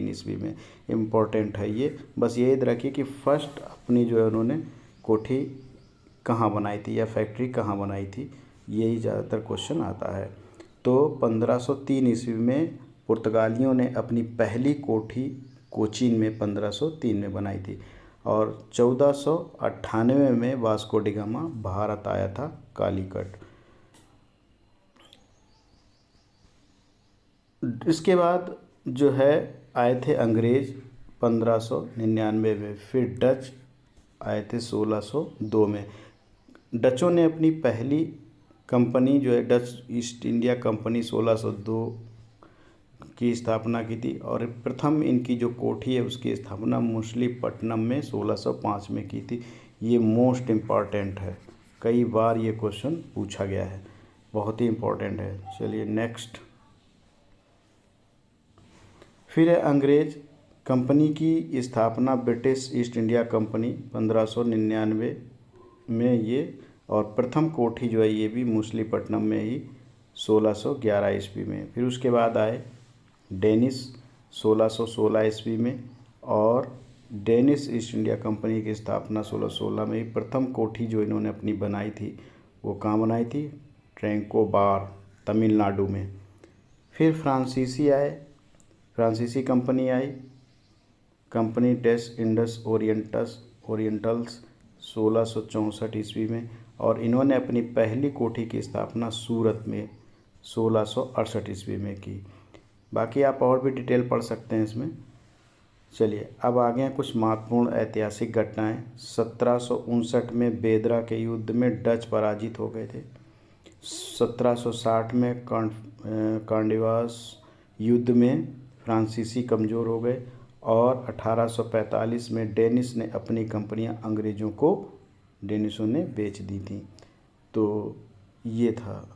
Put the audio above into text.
ईस्वी में। इम्पोर्टेंट है ये, बस ये याद रखिए कि फर्स्ट अपनी जो है उन्होंने कोठी कहाँ बनाई थी या फैक्ट्री कहाँ बनाई थी, यही ज़्यादातर क्वेश्चन आता है। तो 1503 ईस्वी में पुर्तगालियों ने अपनी पहली कोठी कोचीन में 1503 में बनाई थी और 1498 में वास्को डी गामा भारत आया था कालीकट। इसके बाद जो है आए थे अंग्रेज़ 1599 में, फिर डच आए थे 1602 में। डचों ने अपनी पहली कंपनी जो है डच ईस्ट इंडिया कंपनी 1602 की स्थापना की थी और प्रथम इनकी जो कोठी है उसकी स्थापना मछलीपट्टनम में 1605 में की थी। ये मोस्ट इम्पॉर्टेंट है, कई बार ये क्वेश्चन पूछा गया है, बहुत ही इम्पोर्टेंट है। चलिए नेक्स्ट। फिर है अंग्रेज कंपनी की स्थापना ब्रिटिश ईस्ट इंडिया कंपनी 1599 में ये, और प्रथम कोठी जो है ये भी मछलीपट्टनम में ही 1611 ईस्वी में। फिर उसके बाद आए डेनिश 1616 ईस्वी में, और डेनिश ईस्ट इंडिया कंपनी की स्थापना 1616 में ही। प्रथम कोठी जो इन्होंने अपनी बनाई थी वो कहाँ बनाई थी, ट्रैंकोबार तमिलनाडु में। फिर फ्रांसीसी आए, फ्रांसीसी कंपनी आई, कंपनी डेस इंडस ओरिएंटल्स 1664 ईस्वी में, और इन्होंने अपनी पहली कोठी की स्थापना सूरत में 1668 ईस्वी में की। बाकी आप और भी डिटेल पढ़ सकते हैं इसमें। चलिए अब आगे हैं कुछ महत्वपूर्ण ऐतिहासिक घटनाएं। 1759 में बेदरा के युद्ध में डच पराजित हो गए थे। 1760 में कांडीवास युद्ध में फ्रांसीसी कमज़ोर हो गए, और 1845 में डेनिश ने अपनी कंपनियां अंग्रेज़ों को डेनिशों ने बेच दी थी। तो ये था।